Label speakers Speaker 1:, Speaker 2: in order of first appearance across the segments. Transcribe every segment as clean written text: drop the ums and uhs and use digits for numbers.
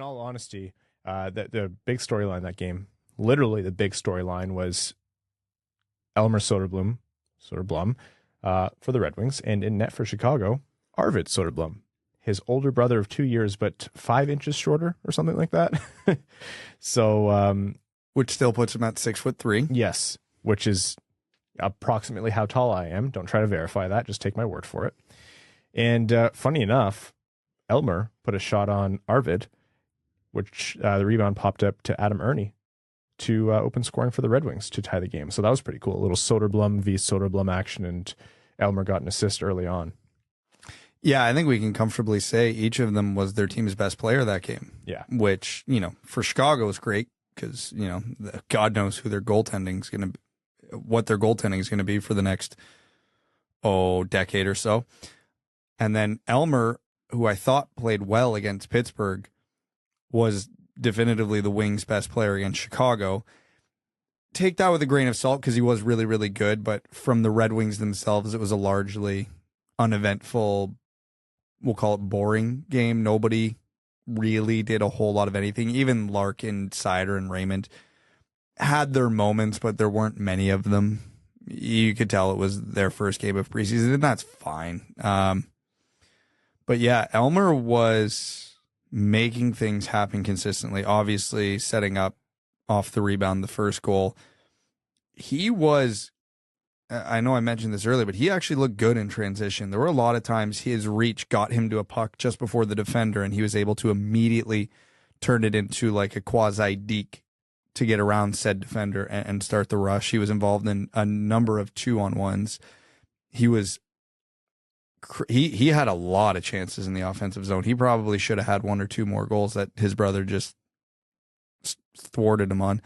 Speaker 1: all honesty, the big storyline that game, literally the big storyline was Elmer Soderblom for the Red Wings, and in net for Chicago, Arvid Soderblom, his older brother of 2 years, but 5 inches shorter or something like that. So,
Speaker 2: which still puts him at 6'3".
Speaker 1: Yes, which is approximately how tall I am. Don't try to verify that. Just take my word for it. And funny enough, Elmer put a shot on Arvid, which the rebound popped up to Adam Ernie to open scoring for the Red Wings to tie the game. So that was pretty cool. A little Soderblom v. Soderblom action, and Elmer got an assist early on.
Speaker 2: Yeah, I think we can comfortably say each of them was their team's best player that game.
Speaker 1: Yeah.
Speaker 2: Which, for Chicago is great because, God knows who their goaltending is going to, what their goaltending is going to be for the next, decade or so. And then Elmer, who I thought played well against Pittsburgh, was definitively the Wings' best player against Chicago. Take that with a grain of salt because he was really, really good. But from the Red Wings themselves, it was a largely uneventful, we'll call it boring game. Nobody really did a whole lot of anything. Even Larkin, Seider, and Raymond had their moments, but there weren't many of them. You could tell it was their first game of preseason, and that's fine. But yeah, Elmer was making things happen consistently, obviously setting up off the rebound the first goal. He was, I know I mentioned this earlier, but he actually looked good in transition. There were a lot of times his reach got him to a puck just before the defender, and he was able to immediately turn it into like a quasi-deke to get around said defender and start the rush. He was involved in a number of 2-on-1s. He had a lot of chances in the offensive zone. He probably should have had 1 or 2 more goals that his brother just thwarted him on.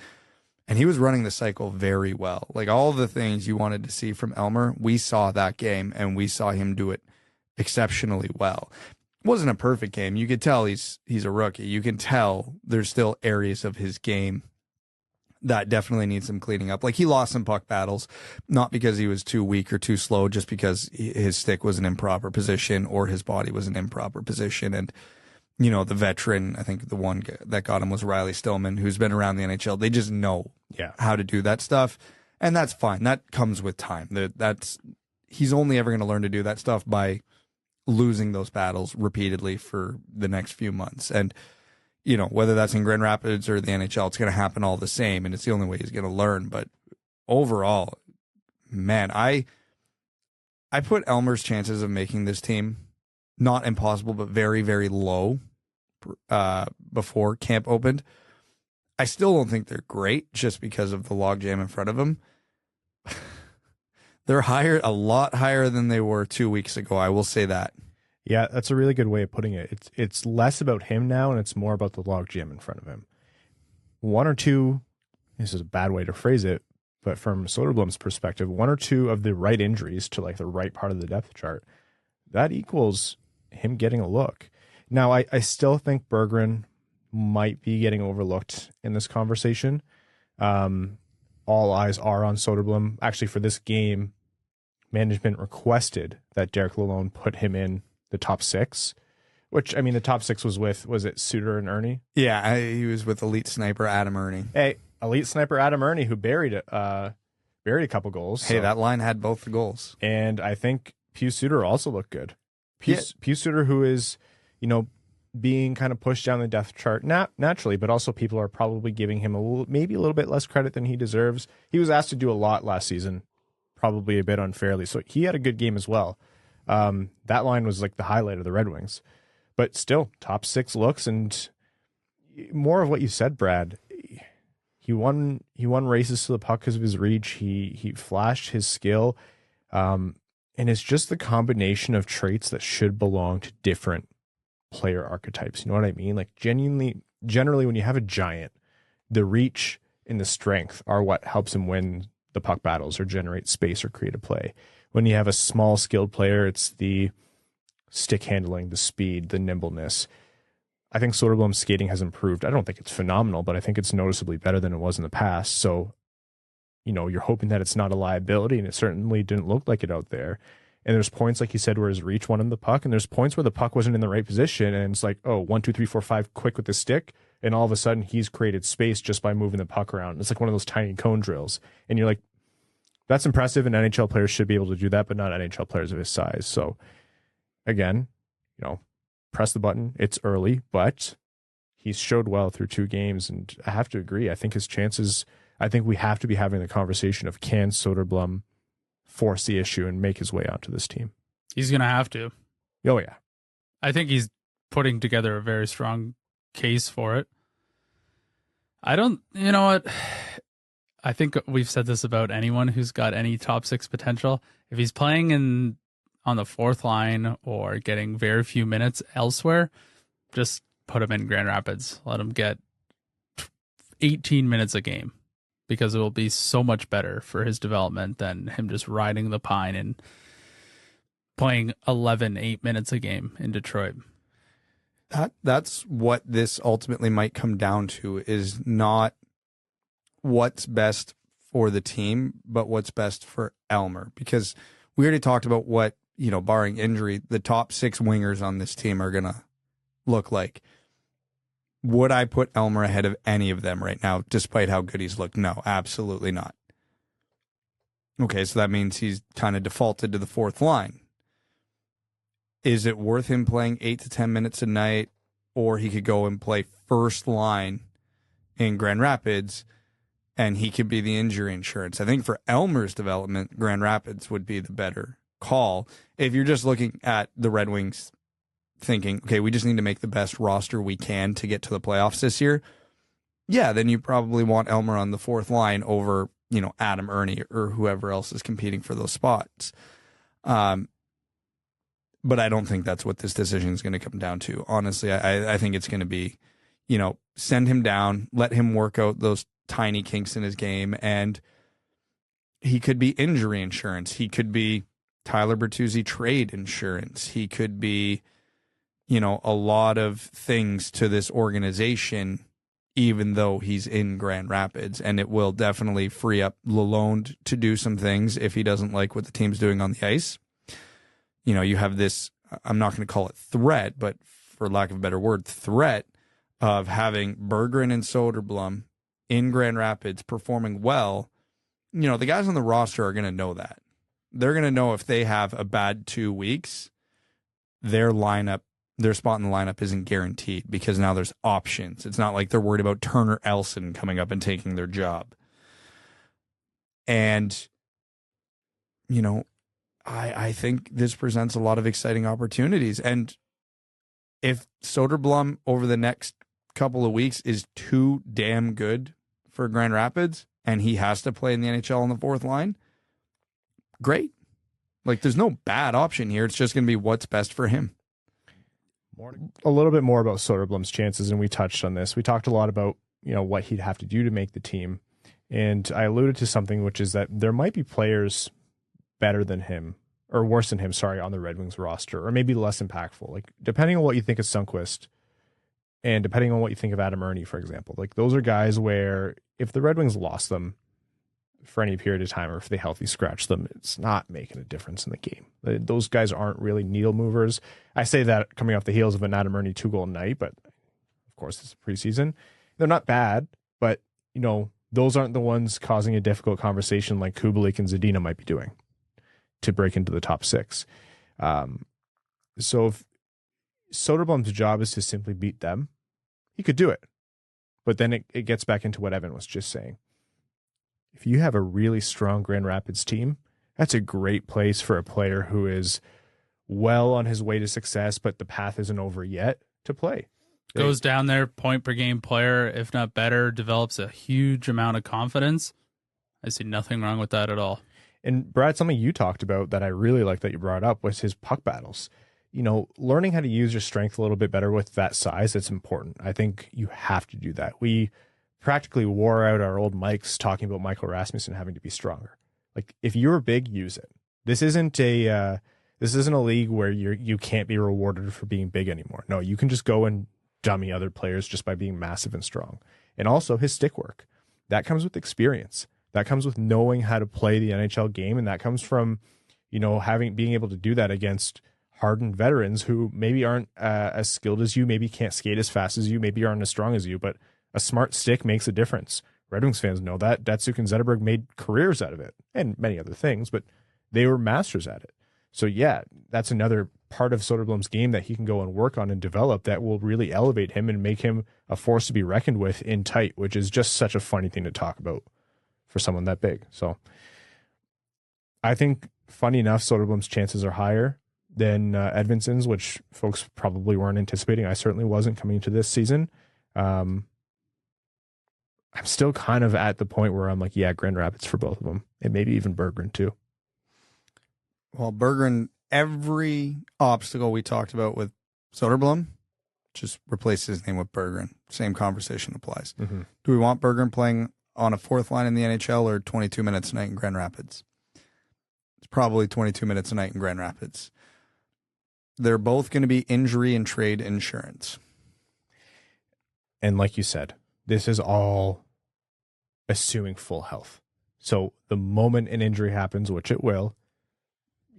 Speaker 2: And he was running the cycle very well. Like all the things you wanted to see from Elmer, we saw that game, and we saw him do it exceptionally well. It wasn't a perfect game. You could tell he's a rookie. You can tell there's still areas of his game that definitely needs some cleaning up. Like he lost some puck battles, not because he was too weak or too slow, just because his stick was an improper position or his body was an improper position. And, the veteran, I think the one that got him was Riley Stillman, who's been around the NHL. They just know how to do that stuff. And that's fine. That comes with time. He's only ever going to learn to do that stuff by losing those battles repeatedly for the next few months. And, whether that's in Grand Rapids or the NHL, it's going to happen all the same, and it's the only way he's going to learn. But overall, man, I put Elmer's chances of making this team not impossible, but very, very low before camp opened. I still don't think they're great just because of the logjam in front of them. They're a lot higher than they were 2 weeks ago. I will say that.
Speaker 1: Yeah, that's a really good way of putting it. It's less about him now, and it's more about the logjam in front of him. 1 or 2, this is a bad way to phrase it, but from Soderblom's perspective, 1 or 2 of the right injuries to like the right part of the depth chart, that equals him getting a look. Now, I still think Berggren might be getting overlooked in this conversation. All eyes are on Soderblom. Actually, for this game, management requested that Derek Lalonde put him in the top 6, which, I mean, the top 6 was it Suter and Ernie?
Speaker 2: Yeah, he was with elite sniper Adam Ernie.
Speaker 1: Hey, elite sniper Adam Ernie, who buried a couple goals.
Speaker 2: Hey, that line had both the goals.
Speaker 1: And I think Pius Suter also looked good. Pius Suter, who is, being kind of pushed down the depth chart naturally, but also people are probably giving him maybe a little bit less credit than he deserves. He was asked to do a lot last season, probably a bit unfairly. So he had a good game as well. That line was like the highlight of the Red Wings, but still top 6 looks, and more of what you said, Brad. He won races to the puck because of his reach. He flashed his skill. And it's just the combination of traits that should belong to different player archetypes. You know what I mean? Like generally when you have a giant, the reach and the strength are what helps him win the puck battles or generate space or create a play. When you have a small skilled player, it's the stick handling, the speed, the nimbleness. I think Soderblom's skating has improved. I don't think it's phenomenal, but I think it's noticeably better than it was in the past. So, you're hoping that it's not a liability, and it certainly didn't look like it out there. And there's points, like you said, where his reach won him the puck, and there's points where the puck wasn't in the right position, and it's like, oh, 1, 2, 3, 4, 5, quick with the stick, and all of a sudden he's created space just by moving the puck around. It's like one of those tiny cone drills, and you're like, that's impressive, and NHL players should be able to do that, but not NHL players of his size. So, again, press the button. It's early, but he's showed well through 2 games, and I have to agree. I think his chances. I think we have to be having the conversation of, can Soderblom force the issue and make his way onto this team?
Speaker 3: He's going to have to.
Speaker 1: Oh, yeah.
Speaker 3: I think he's putting together a very strong case for it. You know what? I think we've said this about anyone who's got any top 6 potential. If he's playing on the 4th line or getting very few minutes elsewhere, just put him in Grand Rapids. Let him get 18 minutes a game, because it will be so much better for his development than him just riding the pine and playing 8 minutes a game in Detroit.
Speaker 2: That's what this ultimately might come down to, is not what's best for the team, but what's best for Elmer. Because we already talked about what, barring injury, the top 6 wingers on this team are going to look like. Would I put Elmer ahead of any of them right now, despite how good he's looked? No, absolutely not. Okay, so that means he's kind of defaulted to the 4th line. Is it worth him playing 8 to 10 minutes a night, or he could go and play first line in Grand Rapids, and he could be the injury insurance? I think for Elmer's development, Grand Rapids would be the better call. If you're just looking at the Red Wings thinking, okay, we just need to make the best roster we can to get to the playoffs this year, yeah, then you probably want Elmer on the 4th line over, Adam Ernie or whoever else is competing for those spots. But I don't think that's what this decision is going to come down to. Honestly, I think it's going to be, send him down, let him work out those tiny kinks in his game, and he could be injury insurance. He could be Tyler Bertuzzi trade insurance. He could be, a lot of things to this organization, even though he's in Grand Rapids. And it will definitely free up Lalonde to do some things if he doesn't like what the team's doing on the ice. You have this, I'm not going to call it threat, but for lack of a better word, threat of having Berggren and Söderblom in Grand Rapids performing well. The guys on the roster are going to know that. They're going to know if they have a bad 2 weeks, their spot in the lineup isn't guaranteed, because now there's options. It's not like they're worried about Turner Elson coming up and taking their job. And, I think this presents a lot of exciting opportunities. And if Söderblom over the next couple of weeks is too damn good for Grand Rapids and he has to play in the NHL on the 4th line, great. Like, there's no bad option here. It's just going to be what's best for him.
Speaker 1: A little bit more about Soderblom's chances, and we touched on this. We talked a lot about, what he'd have to do to make the team. And I alluded to something, which is that there might be players better than him, or worse than him, on the Red Wings roster, or maybe less impactful. Like, depending on what you think of Sundqvist, and depending on what you think of Adam Ernie, for example. Like, those are guys where if the Red Wings lost them for any period of time, or if they healthy scratch them, it's not making a difference in the game. Those guys aren't really needle movers. I say that coming off the heels of an Adam Ernie 2-goal night, but of course it's preseason. They're not bad, but those aren't the ones causing a difficult conversation like Kubalik and Zadina might be doing to break into the top 6. So if Soderblom's job is to simply beat them, he could do it. But then it gets back into what Evan was just saying. If you have a really strong Grand Rapids team, that's a great place for a player who is well on his way to success, but the path isn't over yet, to play.
Speaker 3: Goes down there, point per game player, if not better, develops a huge amount of confidence. I see nothing wrong with that at all.
Speaker 1: And Brad, something you talked about that I really like that you brought up was his puck battles. Learning how to use your strength a little bit better with that size, it's important. I think you have to do that. We practically wore out our old mics talking about Michael Rasmussen having to be stronger. Like, if you're big, use it. This isn't a league where you can't be rewarded for being big anymore. No, you can just go and dummy other players just by being massive and strong. And also his stick work. That comes with experience. That comes with knowing how to play the NHL game, and that comes from, being able to do that against hardened veterans who maybe aren't as skilled as you, maybe can't skate as fast as you, maybe aren't as strong as you, but a smart stick makes a difference. Red Wings fans know that. Datsuk and Zetterberg made careers out of it and many other things, but they were masters at it. So yeah, that's another part of Soderblom's game that he can go and work on and develop that will really elevate him and make him a force to be reckoned with in tight, which is just such a funny thing to talk about for someone that big. So I think, funny enough, Soderblom's chances are higher than Edvinsson's, which folks probably weren't anticipating. I certainly wasn't coming into this season. I'm still kind of at the point where I'm like, yeah, Grand Rapids for both of them, and maybe even Berggren too.
Speaker 2: Well, Berggren, every obstacle we talked about with Söderblom, just replace his name with Berggren. Same conversation applies. Mm-hmm. Do we want Berggren playing on a fourth line in the NHL or 22 minutes a night in Grand Rapids? It's probably 22 minutes a night in Grand Rapids. They're both going to be injury and trade insurance.
Speaker 1: And like you said, this is all assuming full health. So the moment an injury happens, which it will,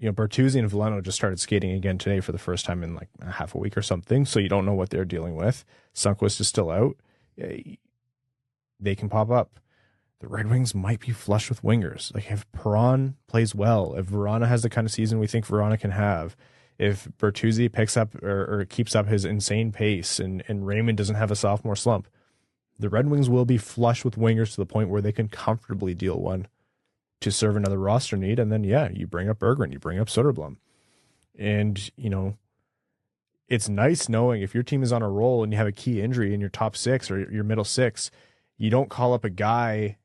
Speaker 1: Bertuzzi and Veleno just started skating again today for the first time in like half a week or something. So you don't know what they're dealing with. Sundqvist is still out. They can pop up. The Red Wings might be flush with wingers. Like if Perron plays well, if Verana has the kind of season we think Verana can have, if Bertuzzi picks up or keeps up his insane pace and Raymond doesn't have a sophomore slump, the Red Wings will be flush with wingers to the point where they can comfortably deal one to serve another roster need. And then, yeah, you bring up Berggren, you bring up Söderblom. And, it's nice knowing if your team is on a roll and you have a key injury in your top six or your middle six, you don't call up a guy,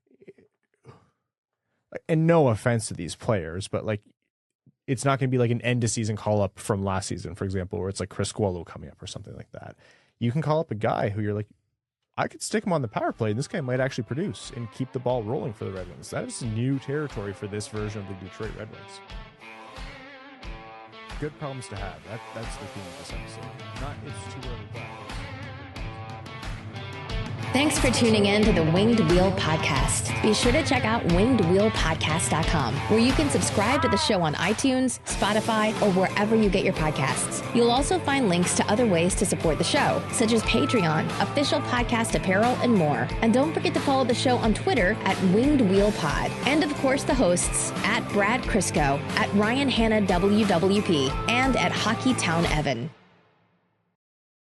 Speaker 1: and no offense to these players, but like, it's not going to be like an end of season call up from last season, for example, where it's like Chris Guolo coming up or something like that. You can call up a guy who you're like, I could stick him on the power play, and this guy might actually produce and keep the ball rolling for the Red Wings. That is new territory for this version of the Detroit Red Wings. Good problems to have. That's the theme of this episode. Not it's too early back.
Speaker 4: Thanks for tuning in to the Winged Wheel Podcast. Be sure to check out wingedwheelpodcast.com, where you can subscribe to the show on iTunes, Spotify, or wherever you get your podcasts. You'll also find links to other ways to support the show, such as Patreon, official podcast apparel, and more. And don't forget to follow the show on Twitter at Winged Wheel Pod. And of course, the hosts at Brad Crisco, at Ryan Hanna WWP, and at Hockeytown Evan.